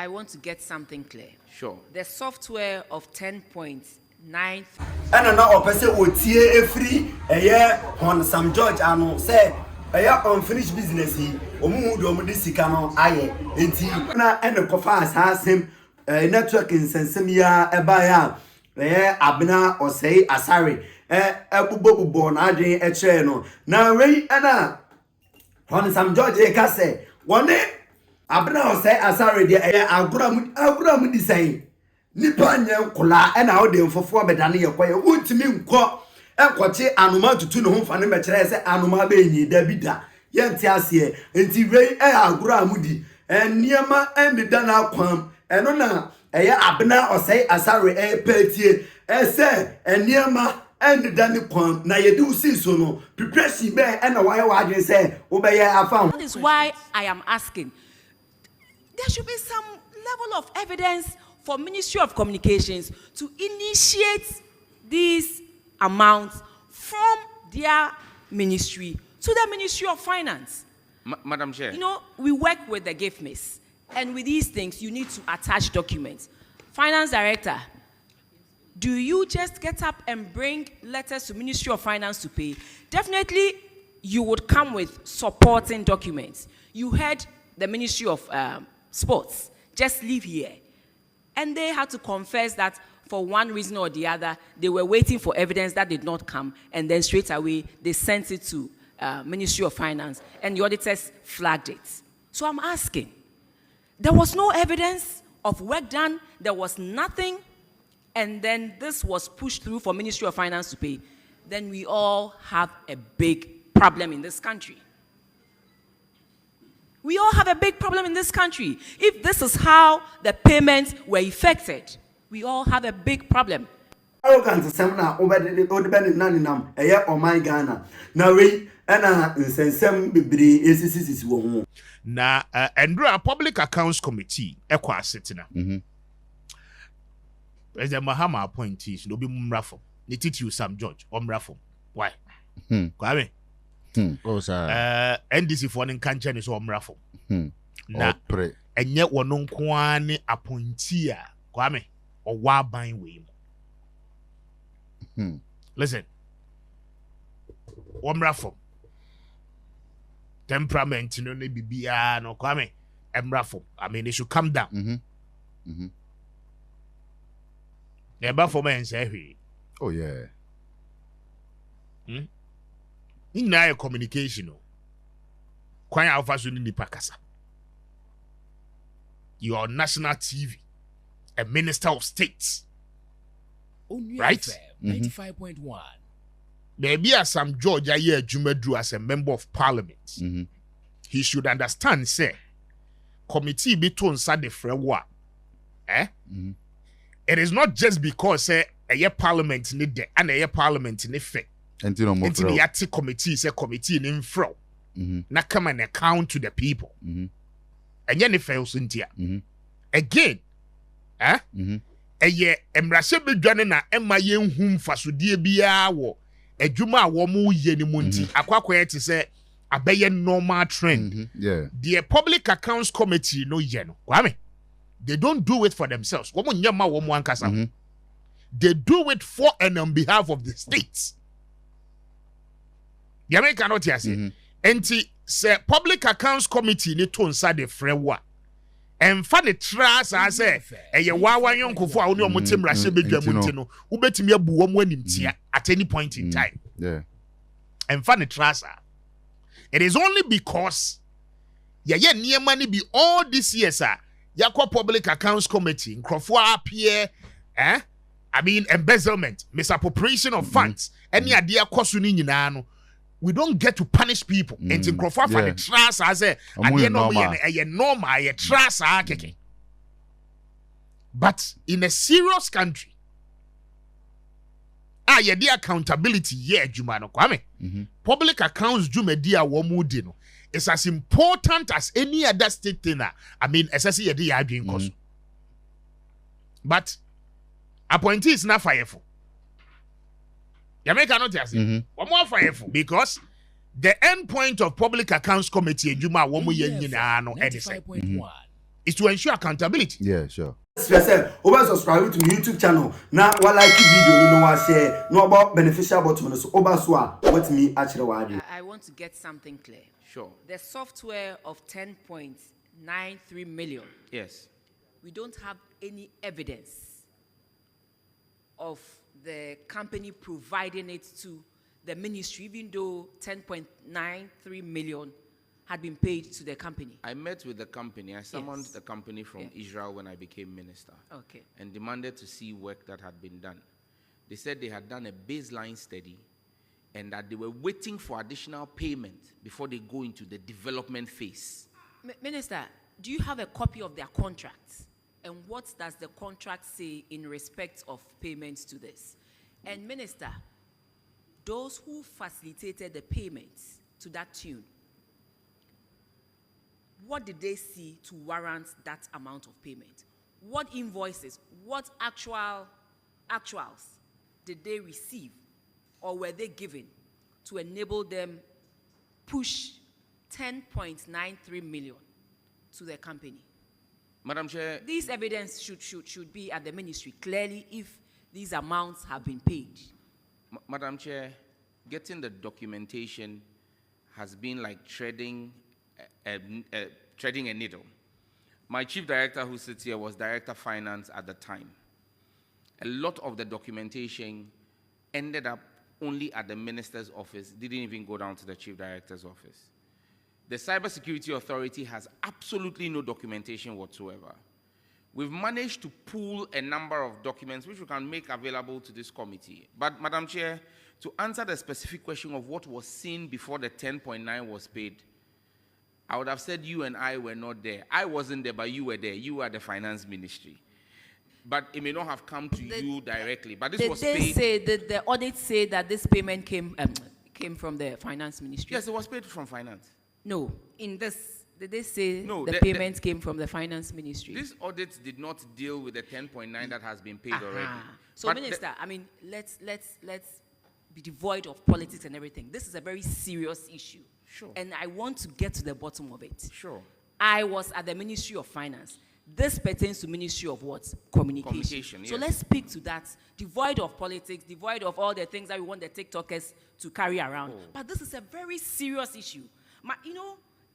I want to get something clear. Sure. The software of 10.9. And now, person would see a free a year on some George and say a year unfinished business. Omudisicano, aye, and the Kofas has him a network in Sensemia, a buyer, Abna or say Asari, a bubu born, Adrian, a channel. Now, Ray Anna on some George a casse. One day, Abna or say Asari, I'll go design. Nipanya kola e na ode mfofo bedane ye kwaye wontimi nkọ enkoche anoma tutu ne ho fa ne mekere se anoma be nyi da bida ye nti ase enti rei e agoro amudi eniema endida na kwam eno na eye abena osai asare e petie ese eniema endida ne kwam na ye di usi so no preparation be e na waye wadwen se wo be ye afa. That is why I am asking. There should be some level of evidence for Ministry of Communications to initiate these amounts from their ministry to the Ministry of Finance. Madam Chair. You know, we work with the gift miss, and with these things, you need to attach documents. Finance Director, do you just get up and bring letters to Ministry of Finance to pay? Definitely, you would come with supporting documents. You heard the Ministry of Sports just leave here. And they had to confess that for one reason or the other, they were waiting for evidence that did not come. And then straight away, they sent it to Ministry of Finance. And the auditors flagged it. So I'm asking, there was no evidence of work done. There was nothing. And then this was pushed through for Ministry of Finance to pay. Then we all have a big problem in this country. We all have a big problem in this country. If this is how the payments were effected, we all have a big problem. Arrogance semna obedient naninam eye o my Ghana. Na we na nsensem bibiri esisisi wo ho. Na Andrew Public Accounts Committee ekwa asetina. President Mahama appointees no be mumrafo. Ni titi Sam George omrafo. Why? Kwame. Oh, sir. NDC for an cancer is omrafo. Na pray. And yet one unquani appointee, Kwame, or wa buying way. Listen, omrafo. Temperament, you know, maybe be no Kwame, emrafo. I mean, it should come down. Never for men say, oh, yeah. In our communication, Kwanya Alpha Sunni Pakasa. You are on national TV, a minister of state. Right? 95.1. There be a Sam George a year Jumedru as a member of parliament. He should understand, say, committee be to inside the framework. It is not just because say a year parliament need there and a year parliament in effect. Until the Yati committee is a committee in infro. Na come and account to the people. And then it fails in here. Again, a year embrase be dwane na emma yen hum fasodie bia wo adwuma wo mu ye ni monti akwakwet say abeye normal trend. Yeah. The Public Accounts Committee no ye no. Kwame. They don't do it for themselves. Wo nyama wo mu ankasa. They do it for and on behalf of the states. The American not here say. Enti say Public Accounts Committee ni to inside the framework. And fa the trust as say eye wawa yonkofo a oni omotem rahye bedwa munti no ubetimi abu wo mu animtia at any point in time. Yeah. And fa the trust. It is only because ye niema ni be all this years yakwa Public Accounts Committee nkrofo appear I mean embezzlement, misappropriation of funds, any idea kosu ni nyina no. We don't get to punish people. And in Crawford for the trust as a normal trust. But in a serious country, the accountability, Jumano Kwame. Public accounts Jumedia Womudino is as important as any other state thing. I mean, SSC doing cost. But appointee is not fireful. Jamaica not one more fireful because the end point of Public Accounts Committee Juma Womu Yenina no anything. is to ensure accountability. Yeah, sure. Say, over subscribe to my YouTube channel. Now, what like video, you know what share, no about beneficial button. So over so what me actually what do. I want to get something clear. Sure. The software of 10.93 million. Yes. We don't have any evidence of the company providing it to the ministry, even though 10.93 million had been paid to the company. I met with the company. I summoned Yes. the company from Israel when I became minister. Okay. And demanded to see work that had been done. They said they had done a baseline study and that they were waiting for additional payment before they go into the development phase. Minister, do you have a copy of their contracts? And what does the contract say in respect of payments to this? And Minister, those who facilitated the payments to that tune, what did they see to warrant that amount of payment? What invoices, what actuals did they receive or were they given to enable them push 10.93 million to the company? Madam Chair, This evidence should be at the ministry clearly if these amounts have been paid. Madam Chair, getting the documentation has been like treading a needle. My chief director who sits here was director of finance at the time. A lot of the documentation ended up only at the minister's office, didn't even go down to the chief director's office. The Cybersecurity Authority has absolutely no documentation whatsoever. We've managed to pool a number of documents which we can make available to this committee. But, Madam Chair, to answer the specific question of what was seen before the 10.9 was paid, I would have said you and I were not there. I wasn't there, but you were there. You were the finance ministry. But it may not have come to you directly. But this was paid. Did the audit say that this payment came from the finance ministry? Yes, it was paid from finance. No. In this, did they say No, the payment came from the finance ministry? This audit did not deal with the 10.9 that has been paid already. So, But Minister, I mean, let's be devoid of politics and everything. This is a very serious issue. Sure. And I want to get to the bottom of it. Sure. I was at the Ministry of Finance. This pertains to Ministry of what? Communication. So yes. let's speak to that. Devoid of politics, devoid of all the things that we want the TikTokers to carry around. But this is a very serious issue.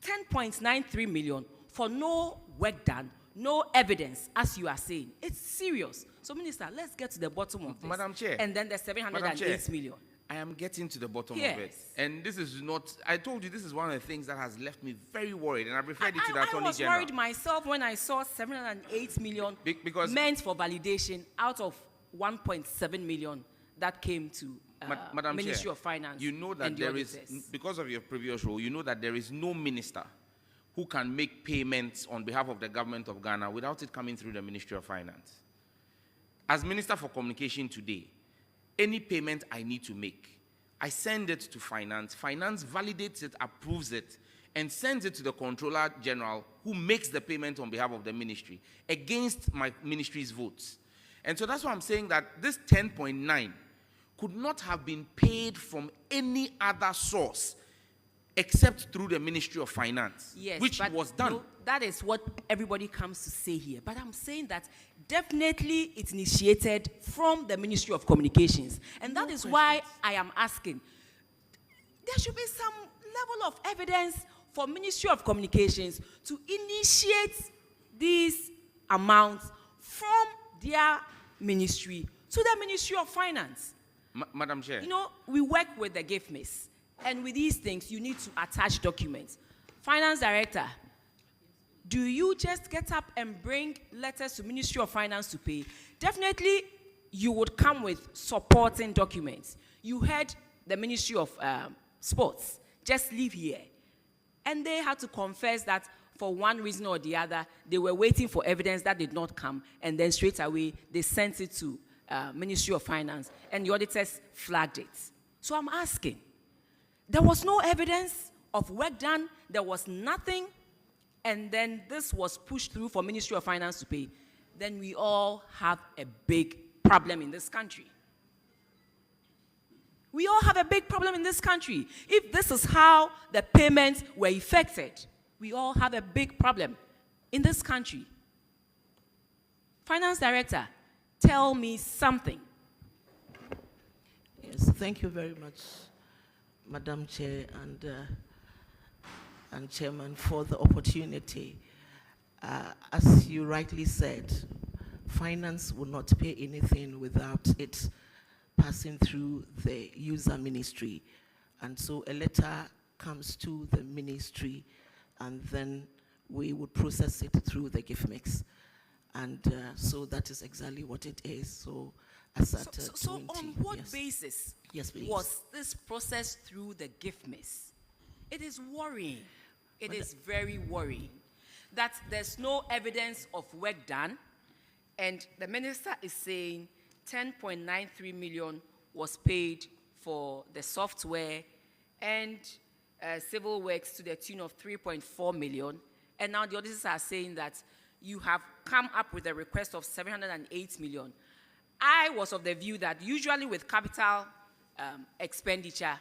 10.93 million for no work done, no evidence, as you are saying. It's serious. So, Minister, let's get to the bottom of this. Madam Chair. And then the 708 million. I am getting to the bottom Yes. of it. And this is not, I told you this is one of the things that has left me very worried. And I've referred you to the I Attorney was General. worried myself when I saw 708 million Because- meant for validation out of 1.7 million that came to Madam Ministry Chair, of Finance. you know that and the there is, auditors. because of your previous role, you know that there is no minister who can make payments on behalf of the government of Ghana without it coming through the Ministry of Finance. As Minister for Communication today, any payment I need to make, I send it to Finance. Finance validates it, approves it, and sends it to the Controller General, who makes the payment on behalf of the ministry against my ministry's votes. And so that's why I'm saying that this 10.9 could not have been paid from any other source except through the Ministry of Finance, Yes, which but was done. no, that is what everybody comes to say here. But I'm saying that definitely it's initiated from the Ministry of Communications. And that is why I am asking, there should be some level of evidence for Ministry of Communications to initiate these amounts from their ministry to the Ministry of Finance. Madam Chair. You know, we work with the gift miss. And with these things, you need to attach documents. Finance Director, do you just get up and bring letters to Ministry of Finance to pay? Definitely, you would come with supporting documents. You heard the Ministry of Sports just leave here. And they had to confess that for one reason or the other, they were waiting for evidence that did not come. And then straight away, they sent it to Ministry of Finance. And the auditors flagged it. So I'm asking, there was no evidence of work done. There was nothing. And then this was pushed through for Ministry of Finance to pay. Then we all have a big problem in this country. We all have a big problem in this country. If this is how the payments were effected, we all have a big problem. in this country? Finance Director, tell me something. Yes, thank you very much, Madam Chair and Chairman, for the opportunity. As you rightly said, finance will not pay anything without it passing through the user ministry. And so a letter comes to the ministry, and then we would process it through the gift mix. And so that is exactly what it is. So as at So 20, on what yes. basis Yes, please. was this process through the gift miss? It is worrying. It is very worrying that there's no evidence of work done, and the minister is saying 10.93 million was paid for the software and civil works to the tune of 3.4 million, and now the auditors are saying that you have come up with a request of 708 million. I was of the view that usually with capital expenditure,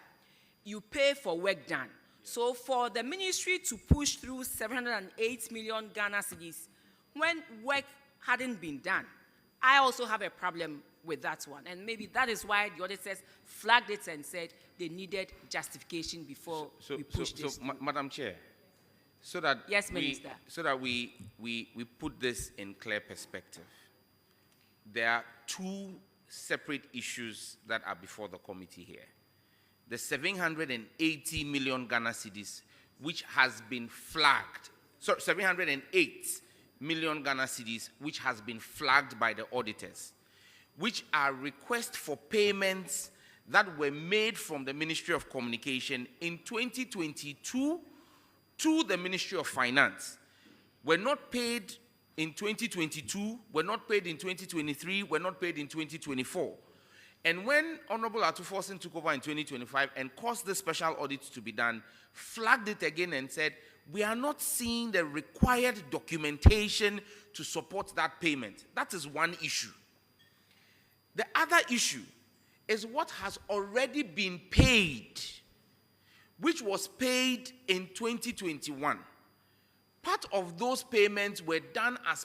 you pay for work done. So for the ministry to push through 708 million Ghana cedis when work hadn't been done, I also have a problem with that one. And maybe that is why the auditors flagged it and said they needed justification before we pushed this. Madam Chair, so that Yes, Minister. we put this in clear perspective, there are two separate issues that are before the committee here. The 780 million Ghana cedis, which has been flagged, 708 million Ghana cedis, which has been flagged by the auditors, which are requests for payments that were made from the Ministry of Communication in 2022 to the Ministry of Finance, were not paid in 2022, were not paid in 2023, were not paid in 2024. And when Honorable Atuforsen took over in 2025 and caused the special audit to be done, flagged it again and said, we are not seeing the required documentation to support that payment. That is one issue. The other issue is what has already been paid, which was paid in 2021. Part of those payments were done as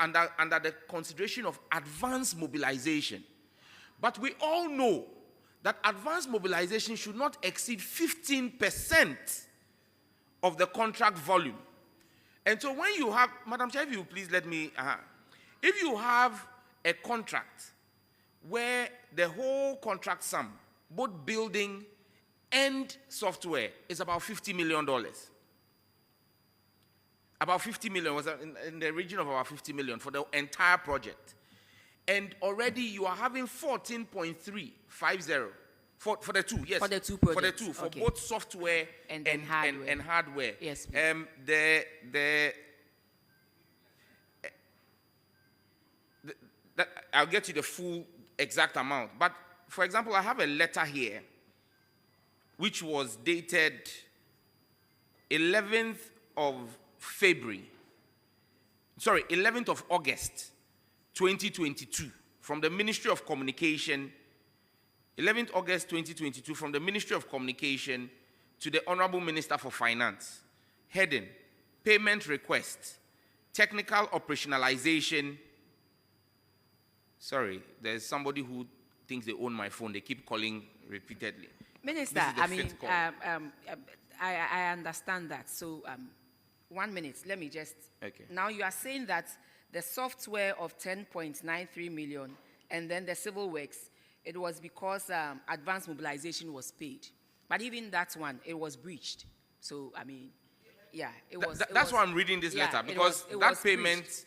under the consideration of advance mobilization. But we all know that advance mobilization should not exceed 15% of the contract volume. And so when you have, Madam Chair, if you please let me, if you have a contract where the whole contract sum, both building and software, is about $50 million. About 50 million, was in the region of about 50 million for the entire project. And already you are having 14.350 for the two, yes. For the two projects. For the two, for okay. Both software and hardware. And hardware. Yes. I'll get you the full exact amount. But for example, I have a letter here which was dated 11th of August 2022 from the Ministry of Communication, 11th August 2022 from the Ministry of Communication to the Honorable Minister for Finance. Heading, payment request, technical operationalization. Sorry, there's somebody who thinks they own my phone. They keep calling repeatedly. Minister, I mean, I understand that. So 1 minute, let me just. Okay. Now you are saying that the software of 10.93 million and then the civil works, it was because advance mobilization was paid. But even that one, it was breached. So, I mean, yeah, it was. That's why I'm reading this letter, because that payment